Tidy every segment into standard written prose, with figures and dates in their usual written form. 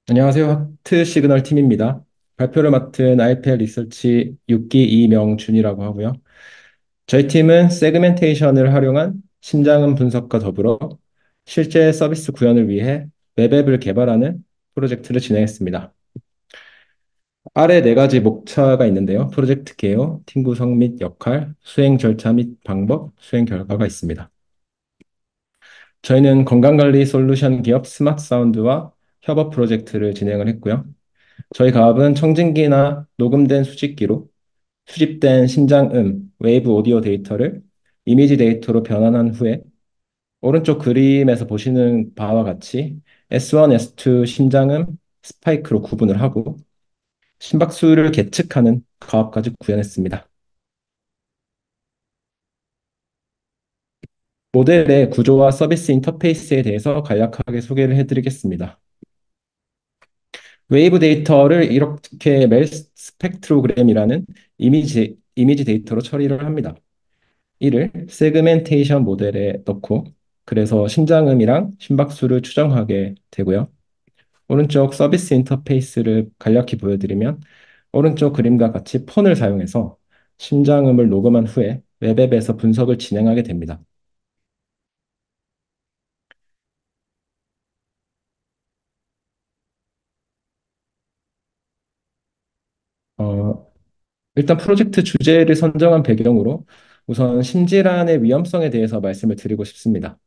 안녕하세요. 하트 시그널 팀입니다. 발표를 맡은 IPL 리서치 6기 이명준이라고 하고요. 저희 팀은 세그멘테이션을 활용한 심장음 분석과 더불어 실제 서비스 구현을 위해 웹앱을 개발하는 프로젝트를 진행했습니다. 아래 네 가지 목차가 있는데요. 프로젝트 개요, 팀 구성 및 역할, 수행 절차 및 방법, 수행 결과가 있습니다. 저희는 건강관리 솔루션 기업 스마트 사운드와 협업 프로젝트를 진행을 했고요. 저희 가업은 청진기나 녹음된 수집기로 수집된 신장음, 웨이브 오디오 데이터를 이미지 데이터로 변환한 후에 오른쪽 그림에서 보시는 바와 같이 S1, S2 신장음 스파이크로 구분을 하고 심박수를 계측하는 가업까지 구현했습니다. 모델의 구조와 서비스 인터페이스에 대해서 간략하게 소개를 해드리겠습니다. 웨이브 데이터를 이렇게 멜 스펙트로그램이라는 이미지 데이터로 처리를 합니다. 이를 세그멘테이션 모델에 넣고 그래서 심장음이랑 심박수를 추정하게 되고요. 오른쪽 서비스 인터페이스를 간략히 보여드리면 오른쪽 그림과 같이 폰을 사용해서 심장음을 녹음한 후에 웹앱에서 분석을 진행하게 됩니다. 어, 일단 프로젝트 주제를 선정한 배경으로 우선 심질환의 위험성에 대해서 말씀을 드리고 싶습니다.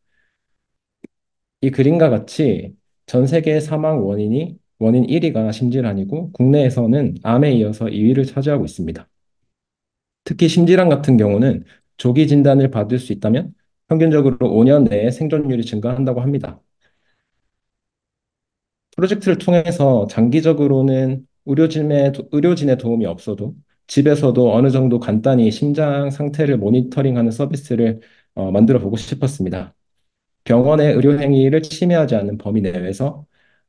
이 그림과 같이 전 세계 사망 원인 1위가 심질환이고 국내에서는 암에 이어서 2위를 차지하고 있습니다. 특히 심질환 같은 경우는 조기 진단을 받을 수 있다면 평균적으로 5년 내에 생존율이 증가한다고 합니다. 프로젝트를 통해서 장기적으로는 의료진의 도움이 없어도 집에서도 어느 정도 간단히 심장 상태를 모니터링하는 서비스를 만들어 보고 싶었습니다. 병원의 의료 행위를 침해하지 않는 범위 내에서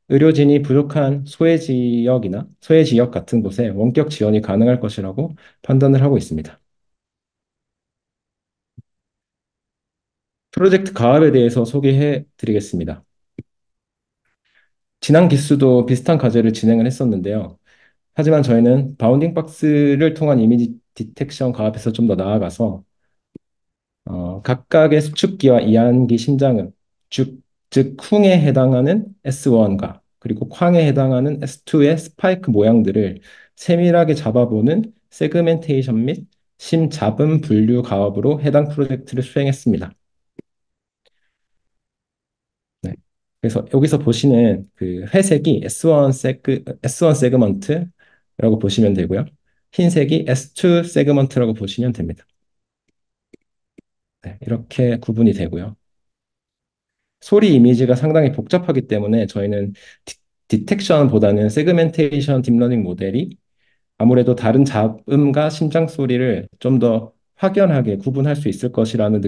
의료진이 부족한 소외 지역 같은 곳에 원격 지원이 가능할 것이라고 판단을 하고 있습니다. 프로젝트 가압에 대해서 소개해 드리겠습니다. 지난 기수도 비슷한 과제를 진행을 했었는데요. 하지만 저희는 바운딩 박스를 통한 이미지 디텍션 가압에서 좀 더 나아가서 각각의 수축기와 이완기 심장음, 즉 쿵에 해당하는 S1과 그리고 쾅에 해당하는 S2의 스파이크 모양들을 세밀하게 잡아보는 세그멘테이션 및 심잡음 분류 가업으로 해당 프로젝트를 수행했습니다. 네. 그래서 여기서 보시는 그 회색이 S1 세그먼트라고 보시면 되고요. 흰색이 S2 세그먼트라고 보시면 됩니다. 네, 이렇게 구분이 되고요. 소리 이미지가 상당히 복잡하기 때문에 저희는 디텍션보다는 세그멘테이션 딥러닝 모델이 아무래도 다른 잡음과 심장 소리를 좀 더 확연하게 구분할 수 있을 것이라는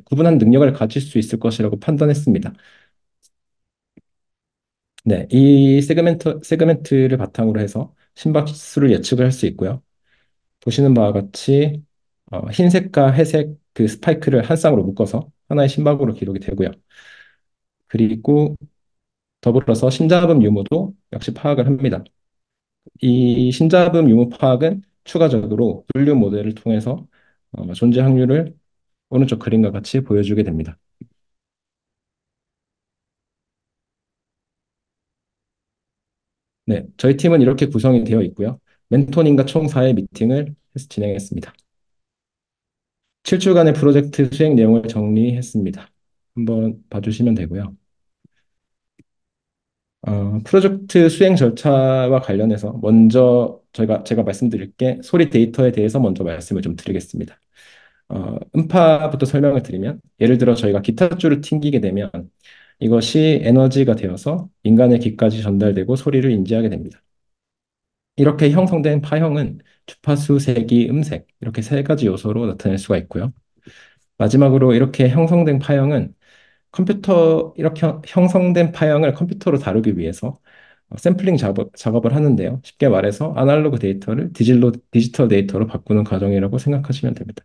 구분한 능력을 가질 수 있을 것이라고 판단했습니다. 네, 이 세그멘트를 바탕으로 해서 심박수를 예측을 할 수 있고요. 보시는 바와 같이 흰색과 회색 그 스파이크를 한 쌍으로 묶어서 하나의 심박으로 기록이 되고요. 그리고 더불어서 심잡음 유무도 역시 파악을 합니다. 이 심잡음 유무 파악은 추가적으로 분류 모델을 통해서 존재 확률을 오른쪽 그림과 같이 보여주게 됩니다. 네, 저희 팀은 이렇게 구성이 되어 있고요. 멘토님과 총 4회 미팅을 해서 진행했습니다. 7주간의 프로젝트 수행 내용을 정리했습니다. 한번 봐주시면 되고요. 프로젝트 수행 절차와 관련해서 먼저 제가 말씀드릴 게 소리 데이터에 대해서 먼저 말씀을 좀 드리겠습니다. 음파부터 설명을 드리면 예를 들어 저희가 기타줄을 튕기게 되면 이것이 에너지가 되어서 인간의 귀까지 전달되고 소리를 인지하게 됩니다. 이렇게 형성된 파형은 주파수, 세기, 음색 이렇게 세 가지 요소로 나타낼 수가 있고요. 마지막으로 이렇게 형성된 파형은 이렇게 형성된 파형을 컴퓨터로 다루기 위해서 샘플링 작업을 하는데요. 쉽게 말해서 아날로그 데이터를 디지털 데이터로 바꾸는 과정이라고 생각하시면 됩니다.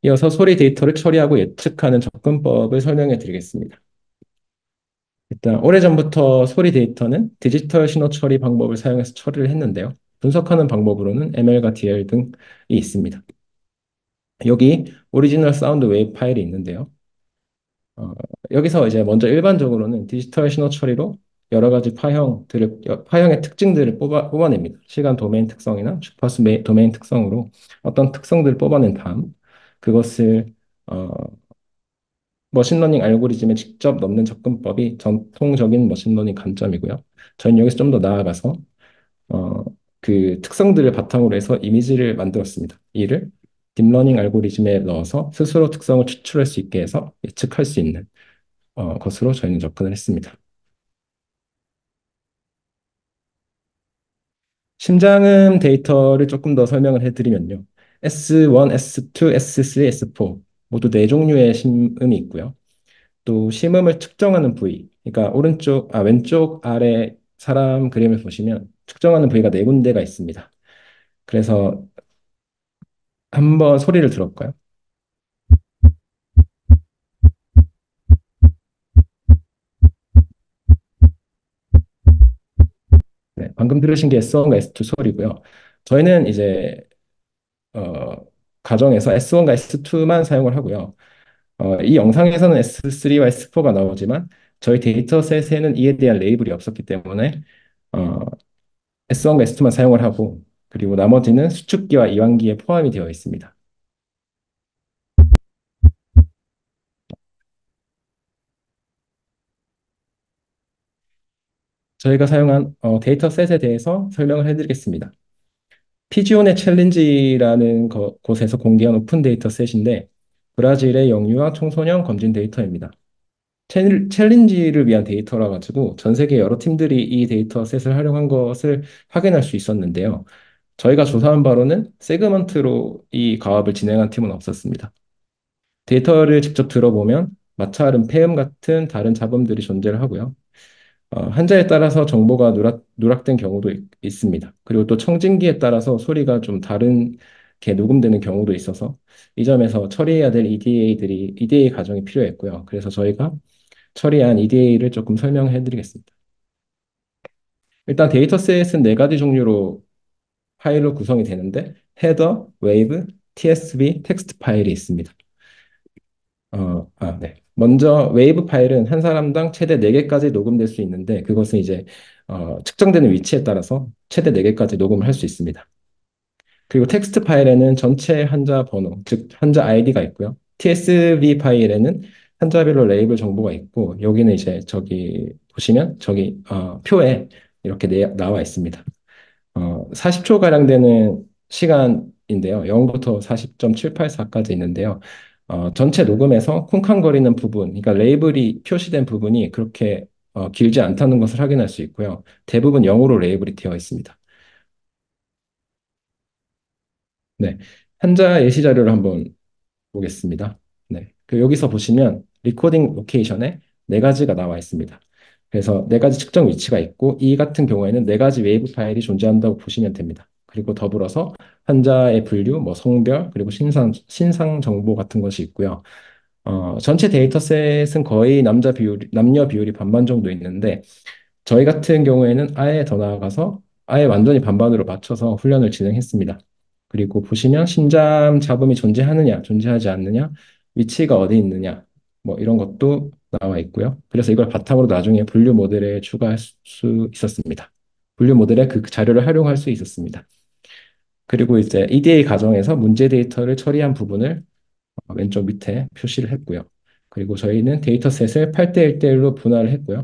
이어서 소리 데이터를 처리하고 예측하는 접근법을 설명해 드리겠습니다. 일단 오래전부터 소리 데이터는 디지털 신호 처리 방법을 사용해서 처리를 했는데요. 분석하는 방법으로는 ML과 DL 등이 있습니다. 여기 오리지널 사운드 웨이브 파일이 있는데요. 어, 여기서 이제 먼저 일반적으로는 디지털 신호 처리로 여러 가지 파형의 특징들을 뽑아냅니다. 시간 도메인 특성이나 주파수 도메인 특성으로 어떤 특성들을 뽑아낸 다음 그것을 어, 머신러닝 알고리즘에 직접 넣는 접근법이 전통적인 머신러닝 관점이고요. 저희는 여기서 좀 더 나아가서 어, 그 특성들을 바탕으로 해서 이미지를 만들었습니다. 이를 딥러닝 알고리즘에 넣어서 스스로 특성을 추출할 수 있게 해서 예측할 수 있는 것으로 저희는 접근을 했습니다. 심장음 데이터를 조금 더 설명을 해드리면요. S1, S2, S3, S4 모두 네 종류의 심음이 있고요. 또 심음을 측정하는 부위, 그러니까 왼쪽 아래 사람 그림을 보시면 측정하는 부위가 네 군데가 있습니다. 그래서 한번 소리를 들어볼까요? 네, 방금 들으신 게 S1과 S2 소리고요. 저희는 이제 어, 가정에서 S1과 S2만 사용을 하고요. 이 영상에서는 S3와 S4가 나오지만 저희 데이터셋에는 이에 대한 레이블이 없었기 때문에 어, S1과 S2만 사용을 하고 그리고 나머지는 수축기와 이완기에 포함이 되어 있습니다. 저희가 사용한 데이터셋에 대해서 설명을 해드리겠습니다. 피지온의 챌린지라는 곳에서 공개한 오픈 데이터셋인데 브라질의 영유아 청소년 검진 데이터입니다. 챌린지를 위한 데이터라 가지고 전 세계 여러 팀들이 이 데이터셋을 활용한 것을 확인할 수 있었는데요. 저희가 조사한 바로는 세그먼트로 이 가압을 진행한 팀은 없었습니다. 데이터를 직접 들어보면 마찰음, 폐음 같은 다른 잡음들이 존재를 하고요. 한자에 따라서 정보가 누락된 경우도 있습니다. 그리고 또 청진기에 따라서 소리가 좀 다른게 녹음되는 경우도 있어서 이 점에서 처리해야 될 EDA 과정이 필요했고요. 그래서 저희가 처리한 EDA를 조금 설명해 드리겠습니다. 일단 데이터셋은 네 가지 종류로 파일로 구성이 되는데 헤더, 웨이브, TSV, 텍스트 파일이 있습니다. 네. 먼저 웨이브 파일은 한 사람당 최대 4개까지 녹음될 수 있는데 그것은 이제 측정되는 위치에 따라서 최대 4개까지 녹음을 할 수 있습니다. 그리고 텍스트 파일에는 전체 환자 번호, 즉 환자 아이디가 있고요. TSV 파일에는 환자별로 레이블 정보가 있고 여기는 이제 저기 보시면 저기 표에 이렇게 나와 있습니다. 40초가량 되는 시간인데요. 0부터 40.784까지 있는데요. 전체 녹음에서 쿵쾅거리는 부분, 그러니까 레이블이 표시된 부분이 그렇게 길지 않다는 것을 확인할 수 있고요. 대부분 0으로 레이블이 되어 있습니다. 네. 환자 예시 자료를 한번 보겠습니다. 네. 여기서 보시면 리코딩 로케이션에 네 가지가 나와 있습니다. 그래서 네 가지 측정 위치가 있고 이 같은 경우에는 네 가지 웨이브 파일이 존재한다고 보시면 됩니다. 그리고 더불어서 환자의 분류, 뭐 성별, 그리고 신상 정보 같은 것이 있고요. 전체 데이터셋은 거의 남녀 비율이 반반 정도 있는데 저희 같은 경우에는 아예 더 나아가서 아예 완전히 반반으로 맞춰서 훈련을 진행했습니다. 그리고 보시면 심장 잡음이 존재하느냐, 존재하지 않느냐, 위치가 어디 있느냐, 뭐 이런 것도 나와 있고요. 그래서 이걸 바탕으로 나중에 분류 모델에 추가할 수 있었습니다. 분류 모델에 그 자료를 활용할 수 있었습니다. 그리고 이제 EDA 과정에서 문제 데이터를 처리한 부분을 왼쪽 밑에 표시를 했고요. 그리고 저희는 데이터셋을 8대 1대1로 분할을 했고요.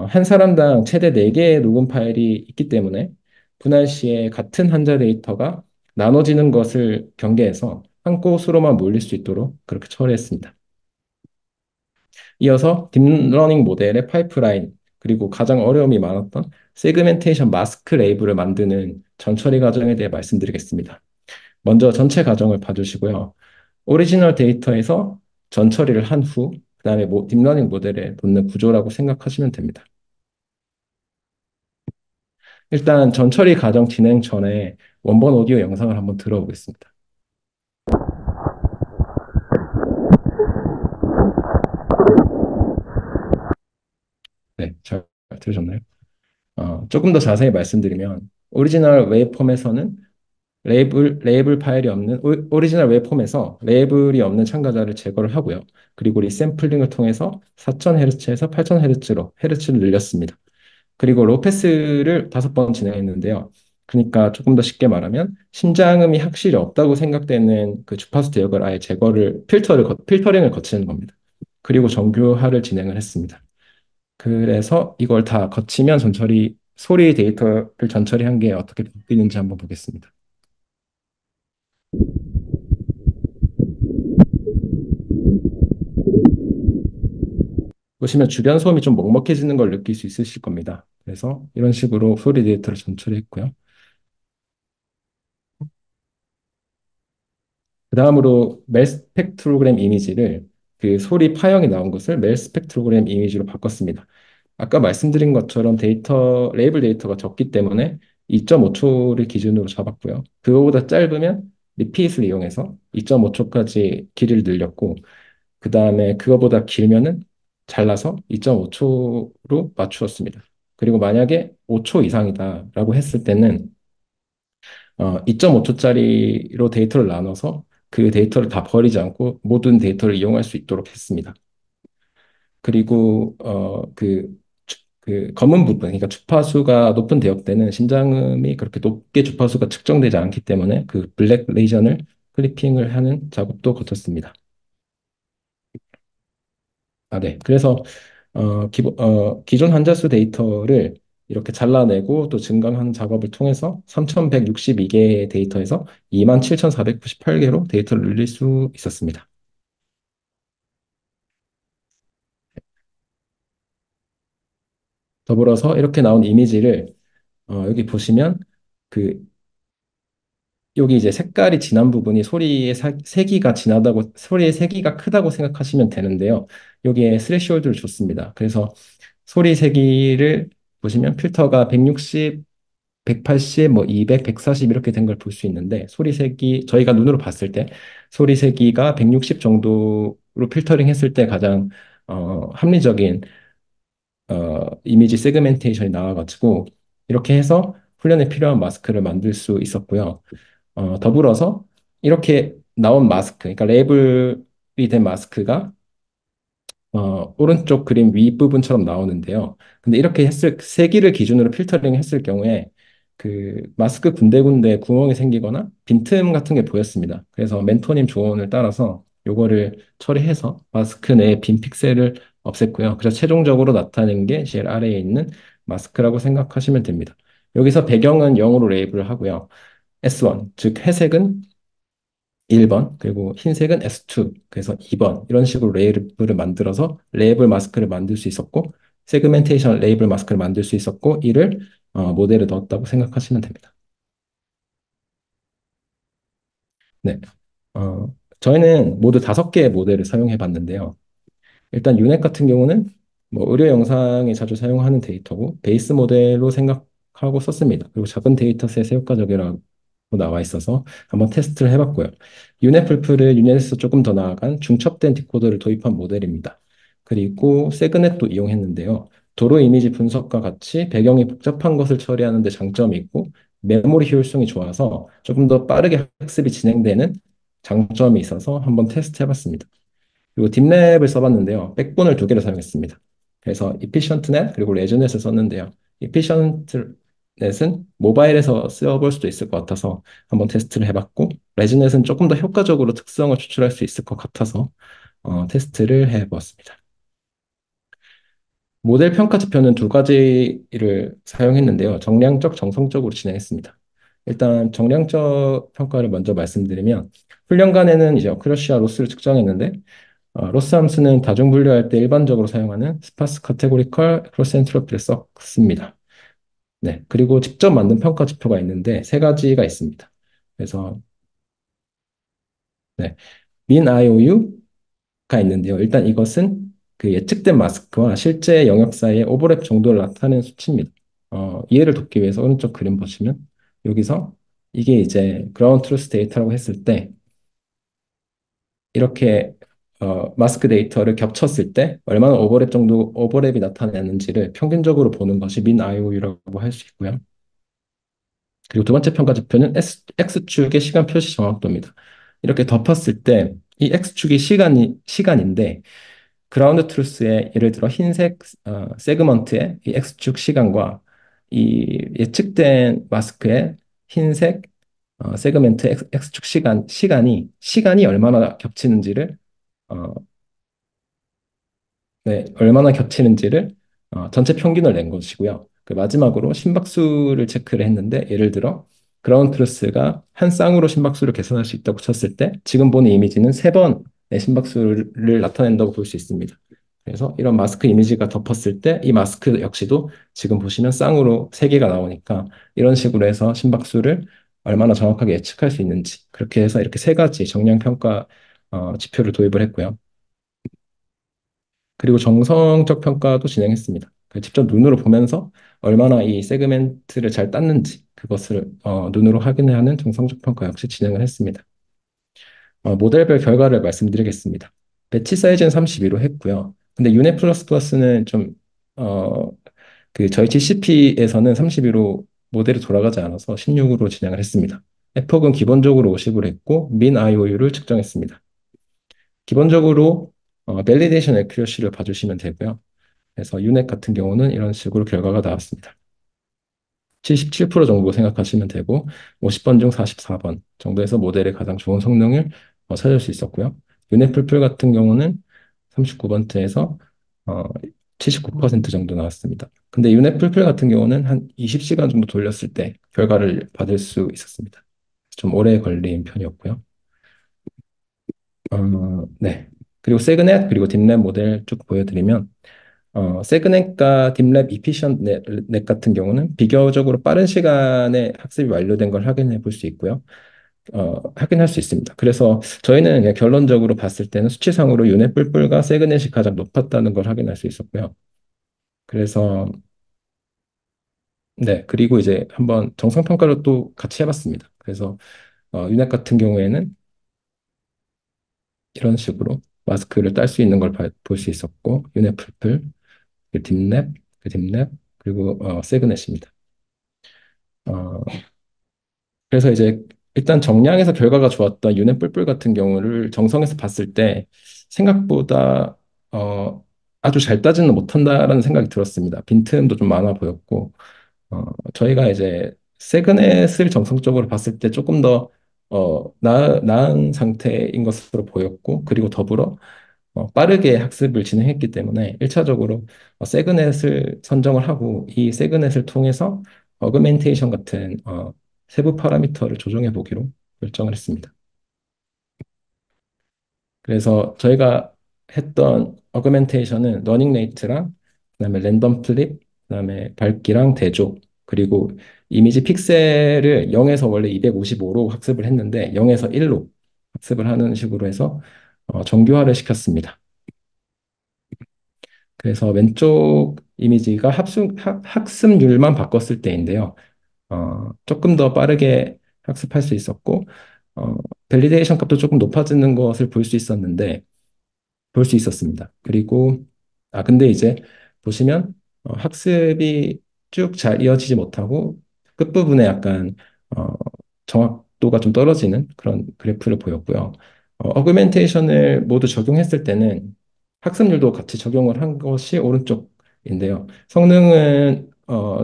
한 사람당 최대 4개의 녹음 파일이 있기 때문에 분할 시에 같은 환자 데이터가 나눠지는 것을 경계해서 한 곳으로만 몰릴 수 있도록 그렇게 처리했습니다. 이어서 딥러닝 모델의 파이프라인 그리고 가장 어려움이 많았던 세그멘테이션 마스크 레이블을 만드는 전처리 과정에 대해 말씀드리겠습니다. 먼저 전체 과정을 봐주시고요. 오리지널 데이터에서 전처리를 한 후, 그다음에 딥러닝 모델에 놓는 구조라고 생각하시면 됩니다. 일단 전처리 과정 진행 전에 원본 오디오 영상을 한번 들어보겠습니다. 네, 잘 들으셨나요? 조금 더 자세히 말씀드리면 오리지널 웨이폼에서는 레이블 파일이 없는 오리지널 웨이폼에서 레이블이 없는 참가자를 제거를 하고요. 그리고 리샘플링을 통해서 4000Hz에서 8000Hz로 헤르츠를 늘렸습니다. 그리고 로페스를 5번 진행했는데요. 그러니까 조금 더 쉽게 말하면 심장음이 확실히 없다고 생각되는 그 주파수 대역을 아예 필터링을 거치는 겁니다. 그리고 정교화를 진행을 했습니다. 그래서 이걸 다 거치면 전처리 소리 데이터를 전처리한 게 어떻게 바뀌는지 한번 보겠습니다. 보시면 주변 소음이 좀 먹먹해지는 걸 느낄 수 있으실 겁니다. 그래서 이런 식으로 소리 데이터를 전처리했고요. 그 다음으로 멜 스펙트로그램 이미지를 그 소리 파형이 나온 것을 멜 스펙트로그램 이미지로 바꿨습니다. 아까 말씀드린 것처럼 레이블 데이터가 적기 때문에 2.5초를 기준으로 잡았고요. 그거보다 짧으면 리핏을 이용해서 2.5초까지 길이를 늘렸고, 그 다음에 그거보다 길면은 잘라서 2.5초로 맞추었습니다. 그리고 만약에 5초 이상이다라고 했을 때는 2.5초짜리로 데이터를 나눠서 그 데이터를 다 버리지 않고 모든 데이터를 이용할 수 있도록 했습니다. 그리고 그 검은 부분, 그러니까 주파수가 높은 대역대는 심장음이 그렇게 높게 주파수가 측정되지 않기 때문에 그 블랙 레이전을 클리핑을 하는 작업도 거쳤습니다. 아, 네. 그래서 기존 환자 수 데이터를 이렇게 잘라내고 또 증강하는 작업을 통해서 3,162개의 데이터에서 27,498개로 데이터를 늘릴 수 있었습니다. 더불어서 이렇게 나온 이미지를 여기 보시면 그 여기 이제 색깔이 진한 부분이 세기가 진하다고 소리의 세기가 크다고 생각하시면 되는데요. 여기에 스레시홀드를 줬습니다. 그래서 소리 세기를 보시면 필터가 160, 180, 뭐 200, 140 이렇게 된 걸 볼 수 있는데 저희가 눈으로 봤을 때 소리 세기가 160 정도로 필터링 했을 때 가장 합리적인 이미지 세그멘테이션이 나와가지고 이렇게 해서 훈련에 필요한 마스크를 만들 수 있었고요. 더불어서 이렇게 나온 마스크, 그러니까 레이블이 된 마스크가 오른쪽 그림 윗부분처럼 나오는데요. 근데 이렇게 세기를 기준으로 필터링 했을 경우에 그 마스크 군데군데 구멍이 생기거나 빈틈 같은 게 보였습니다. 그래서 멘토님 조언을 따라서 요거를 처리해서 마스크 내에 빈 픽셀을 없앴고요. 그래서 최종적으로 나타낸 게 제일 아래에 있는 마스크라고 생각하시면 됩니다. 여기서 배경은 0으로 레이블을 하고요. S1, 즉 회색은 1번, 그리고 흰색은 S2, 그래서 2번, 이런 식으로 레이블을 만들어서 레이블 마스크를 만들 수 있었고, 세그멘테이션 레이블 마스크를 만들 수 있었고, 이를 모델에 넣었다고 생각하시면 됩니다. 네. 저희는 모두 5개의 모델을 사용해 봤는데요. 일단 유넷 같은 경우는 뭐 의료 영상에 자주 사용하는 데이터고 베이스 모델로 생각하고 썼습니다. 그리고 작은 데이터셋에 효과적이라고 나와 있어서 한번 테스트를 해봤고요. 유넷풀프를 유넷에서 조금 더 나아간 중첩된 디코더를 도입한 모델입니다. 그리고 세그넷도 이용했는데요. 도로 이미지 분석과 같이 배경이 복잡한 것을 처리하는 데 장점이 있고 메모리 효율성이 좋아서 조금 더 빠르게 학습이 진행되는 장점이 있어서 한번 테스트 해봤습니다. 그리고 딥랩을 써봤는데요. 백본을 2개를 사용했습니다. 그래서 이피션트넷 그리고 레저넷을 썼는데요. 이피션트넷은 모바일에서 써볼 수도 있을 것 같아서 한번 테스트를 해봤고 레저넷은 조금 더 효과적으로 특성을 추출할 수 있을 것 같아서 테스트를 해보았습니다. 모델 평가 지표는 2가지를 사용했는데요. 정량적, 정성적으로 진행했습니다. 일단 정량적 평가를 먼저 말씀드리면 훈련간에는 이제 어큐러시와 로스를 측정했는데 로스 함수는 다중 분류할 때 일반적으로 사용하는 스파스 카테고리컬 크로스 엔트로피를 썼습니다. 네, 그리고 직접 만든 평가 지표가 있는데 3가지가 있습니다. 그래서 네, 민 IOU가 있는데요. 일단 이것은 그 예측된 마스크와 실제 영역 사이의 오버랩 정도를 나타내는 수치입니다. 이해를 돕기 위해서 오른쪽 그림 보시면 여기서 이게 이제 그라운드 트루스 데이터라고 했을 때 이렇게 마스크 데이터를 겹쳤을 때 얼마나 오버랩이 나타나는지를 평균적으로 보는 것이 민 IOU라고 할 수 있고요. 그리고 두 번째 평가 지표는 X축의 시간 표시 정확도입니다. 이렇게 덮었을 때 이 X축이 시간인데 그라운드 트루스의 예를 들어 흰색 세그먼트의 이 X축 시간과 이 예측된 마스크의 흰색 세그먼트 X축 시간이 얼마나 겹치는지를 어, 네, 얼마나 겹치는지를 전체 평균을 낸 것이고요. 그 마지막으로 심박수를 체크를 했는데 예를 들어 그라운드 트루스가 한 쌍으로 심박수를 계산할 수 있다고 쳤을 때 지금 보는 이미지는 세 번의 심박수를 나타낸다고 볼 수 있습니다. 그래서 이런 마스크 이미지가 덮었을 때 이 마스크 역시도 지금 보시면 쌍으로 세 개가 나오니까 이런 식으로 해서 심박수를 얼마나 정확하게 예측할 수 있는지 그렇게 해서 이렇게 세 가지 정량 평가 지표를 도입을 했고요. 그리고 정성적 평가도 진행했습니다. 직접 눈으로 보면서 얼마나 이 세그멘트를 잘 땄는지 그것을 눈으로 확인하는 정성적 평가 역시 진행을 했습니다. 모델별 결과를 말씀드리겠습니다. 배치 사이즈는 32로 했고요. 근데 유네 플러스 플러스는 좀 어, 저희 GCP에서는 32로 모델이 돌아가지 않아서 16으로 진행을 했습니다. 에폭은 기본적으로 50으로 했고 민 IOU를 측정했습니다. 기본적으로 밸리데이션 애큐러시를 봐주시면 되고요. 그래서 유넷 같은 경우는 이런 식으로 결과가 나왔습니다. 77% 정도 생각하시면 되고 50번 중 44번 정도에서 모델의 가장 좋은 성능을 찾을 수 있었고요. 유넷 풀풀 같은 경우는 39번째에서 79% 정도 나왔습니다. 근데 유넷 풀풀 같은 경우는 한 20시간 정도 돌렸을 때 결과를 받을 수 있었습니다. 좀 오래 걸린 편이었고요. 네. 그리고 세그넷 그리고 딥넷 모델 쭉 보여드리면 세그넷과 딥랩 이피션 넷 같은 경우는 비교적으로 빠른 시간에 학습이 완료된 걸 확인해 볼 수 있고요. 확인할 수 있습니다. 그래서 저희는 그냥 결론적으로 봤을 때는 수치상으로 유넷 뿔뿔과 세그넷이 가장 높았다는 걸 확인할 수 있었고요. 그래서 네, 그리고 이제 한번 정상평가를 또 같이 해봤습니다. 그래서 유넷 같은 경우에는 이런 식으로 마스크를 딸 수 있는 걸 볼 수 있었고 유넷 뿔뿔, 딥랩, 그리고 세그넷입니다. 어, 그래서 이제 일단 정량에서 결과가 좋았던 유넷 뿔뿔 같은 경우를 정성에서 봤을 때 생각보다 어, 아주 잘 따지는 못한다라는 생각이 들었습니다. 빈틈도 좀 많아 보였고 저희가 이제 세그넷을 정성적으로 봤을 때 조금 더 나은 상태인 것으로 보였고 그리고 더불어 빠르게 학습을 진행했기 때문에 1차적으로 세그넷을 선정을 하고 이 세그넷을 통해서 어그멘테이션 같은 세부 파라미터를 조정해 보기로 결정을 했습니다. 그래서 저희가 했던 어그멘테이션은 러닝 레이트랑 그다음에 랜덤 플립, 그다음에 밝기랑 대조, 그리고 이미지 픽셀을 0에서 원래 255로 학습을 했는데 0에서 1로 학습을 하는 식으로 해서 정교화를 시켰습니다. 그래서 왼쪽 이미지가 학습률만 바꿨을 때인데요. 조금 더 빠르게 학습할 수 있었고, 어, 밸리데이션 값도 조금 높아지는 것을 볼 수 있었습니다. 그리고, 근데 이제 보시면 학습이 쭉 잘 이어지지 못하고 끝부분에 약간 어, 정확도가 좀 떨어지는 그런 그래프를 보였고요. 어그멘테이션을 모두 적용했을 때는 학습률도 같이 적용을 한 것이 오른쪽인데요. 성능은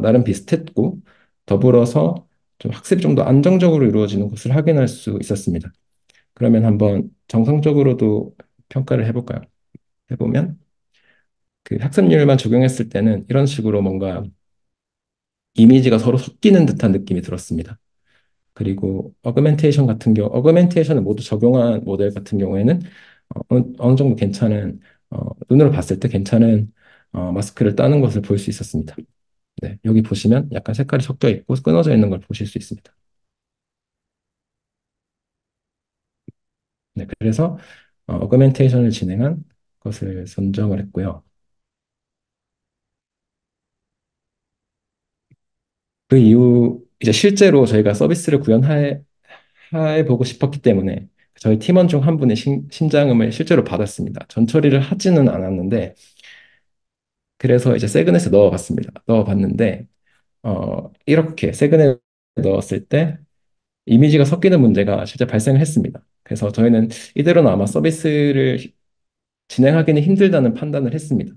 나름 비슷했고 더불어서 좀 학습이 좀 더 안정적으로 이루어지는 것을 확인할 수 있었습니다. 그러면 한번 정성적으로도 평가를 해볼까요? 해보면 그 학습률만 적용했을 때는 이런 식으로 뭔가 이미지가 서로 섞이는 듯한 느낌이 들었습니다. 그리고 어그멘테이션을 모두 적용한 모델 같은 경우에는 어느 정도 괜찮은 눈으로 봤을 때 괜찮은 마스크를 따는 것을 볼 수 있었습니다. 네, 여기 보시면 약간 색깔이 섞여 있고 끊어져 있는 걸 보실 수 있습니다. 네, 그래서 어그멘테이션을 진행한 것을 선정을 했고요. 그 이후 이제 실제로 저희가 서비스를 구현해 보고 싶었기 때문에 저희 팀원 중 한 분이 신장음을 실제로 받았습니다. 전처리를 하지는 않았는데 그래서 이제 세그넷에 넣어봤습니다. 넣어봤는데 이렇게 세그넷에 넣었을 때 이미지가 섞이는 문제가 실제 발생을 했습니다. 그래서 저희는 이대로는 아마 서비스를 진행하기는 힘들다는 판단을 했습니다.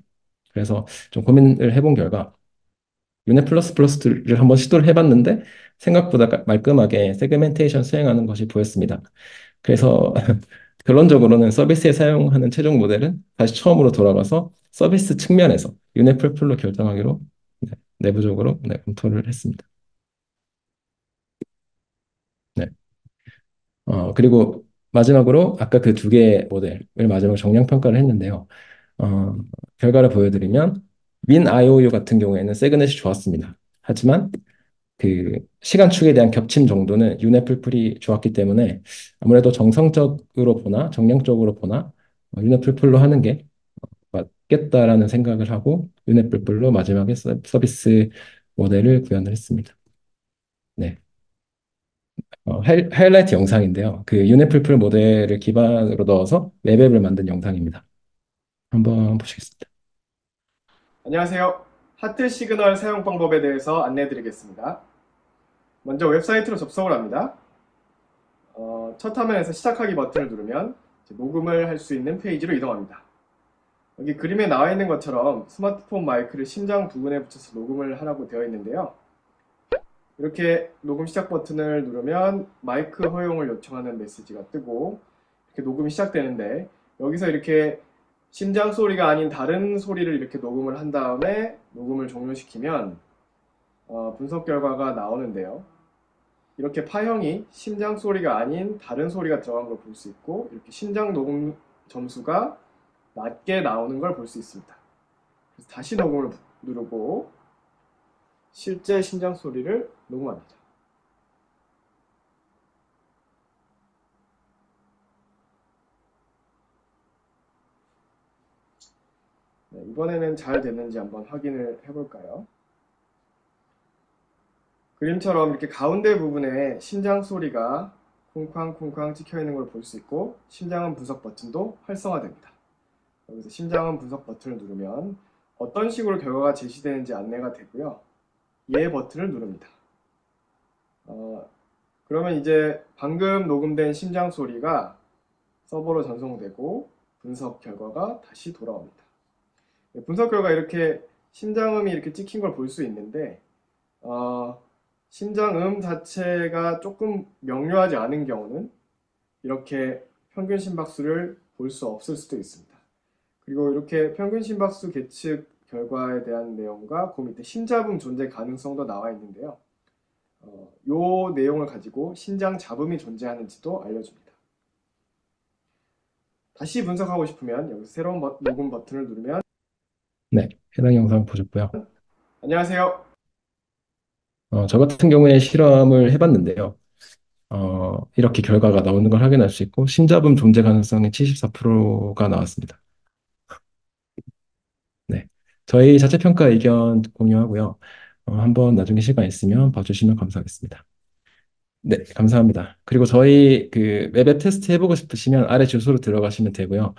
그래서 좀 고민을 해본 결과 유넷 플러스 플러스를 한번 시도를 해봤는데 생각보다 말끔하게 세그멘테이션 수행하는 것이 보였습니다. 그래서 결론적으로는 서비스에 사용하는 최종 모델은 다시 처음으로 돌아가서 서비스 측면에서 유넷 풀풀로 결정하기로 네, 내부적으로 네, 검토를 했습니다. 네. 그리고 마지막으로 아까 그 두 개의 모델을 마지막으로 정량 평가를 했는데요. 어, 결과를 보여드리면 민 IOU 같은 경우에는 세그넷이 좋았습니다. 하지만 그 시간축에 대한 겹침 정도는 유네플플이 좋았기 때문에 아무래도 정성적으로 보나 정량적으로 보나 유네플플로 하는 게 맞겠다라는 생각을 하고 유네플플로 마지막에 서비스 모델을 구현을 했습니다. 네. 하이라이트 영상인데요. 그 유네플플 모델을 기반으로 넣어서 웹앱을 만든 영상입니다. 한번 보시겠습니다. 안녕하세요. 하트 시그널 사용 방법에 대해서 안내해 드리겠습니다. 먼저 웹사이트로 접속을 합니다. 첫 화면에서 시작하기 버튼을 누르면 녹음을 할 수 있는 페이지로 이동합니다. 여기 그림에 나와 있는 것처럼 스마트폰 마이크를 심장 부분에 붙여서 녹음을 하라고 되어 있는데요. 이렇게 녹음 시작 버튼을 누르면 마이크 허용을 요청하는 메시지가 뜨고 이렇게 녹음이 시작되는데 여기서 이렇게 심장 소리가 아닌 다른 소리를 이렇게 녹음을 한 다음에 녹음을 종료시키면 분석 결과가 나오는데요. 이렇게 파형이 심장 소리가 아닌 다른 소리가 들어간 걸 볼 수 있고 이렇게 심장 녹음 점수가 낮게 나오는 걸 볼 수 있습니다. 그래서 다시 녹음을 누르고 실제 심장 소리를 녹음합니다. 네, 이번에는 잘 됐는지 한번 확인을 해볼까요? 그림처럼 이렇게 가운데 부분에 심장 소리가 쿵쾅쿵쾅 찍혀 있는 걸 볼 수 있고 심장음 분석 버튼도 활성화됩니다. 여기서 심장음 분석 버튼을 누르면 어떤 식으로 결과가 제시되는지 안내가 되고요. 예 버튼을 누릅니다. 그러면 이제 방금 녹음된 심장 소리가 서버로 전송되고 분석 결과가 다시 돌아옵니다. 분석 결과 이렇게 심장음이 이렇게 찍힌 걸 볼 수 있는데 심장음 자체가 조금 명료하지 않은 경우는 이렇게 평균 심박수를 볼 수 없을 수도 있습니다. 그리고 이렇게 평균 심박수 계측 결과에 대한 내용과 그 밑에 심잡음 존재 가능성도 나와 있는데요. 이 내용을 가지고 심장 잡음이 존재하는지도 알려줍니다. 다시 분석하고 싶으면 여기서 새로운 녹음 버튼을 누르면 네, 해당 영상 보셨고요. 안녕하세요. 저 같은 경우에 실험을 해봤는데요. 이렇게 결과가 나오는 걸 확인할 수 있고 신잡음 존재 가능성이 74%가 나왔습니다. 네, 저희 자체 평가 의견 공유하고요. 한번 나중에 시간 있으면 봐주시면 감사하겠습니다. 네, 감사합니다. 그리고 저희 그 웹앱 테스트 해보고 싶으시면 아래 주소로 들어가시면 되고요.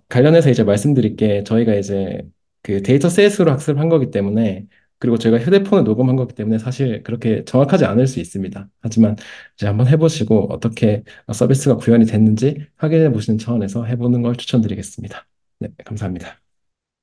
관련해서 이제 말씀드릴 게 저희가 이제 그 데이터셋으로 학습한 거기 때문에 그리고 저희가 휴대폰을 녹음한 거기 때문에 사실 그렇게 정확하지 않을 수 있습니다. 하지만 이제 한번 해보시고 어떻게 서비스가 구현이 됐는지 확인해 보시는 차원에서 해보는 걸 추천드리겠습니다. 네, 감사합니다.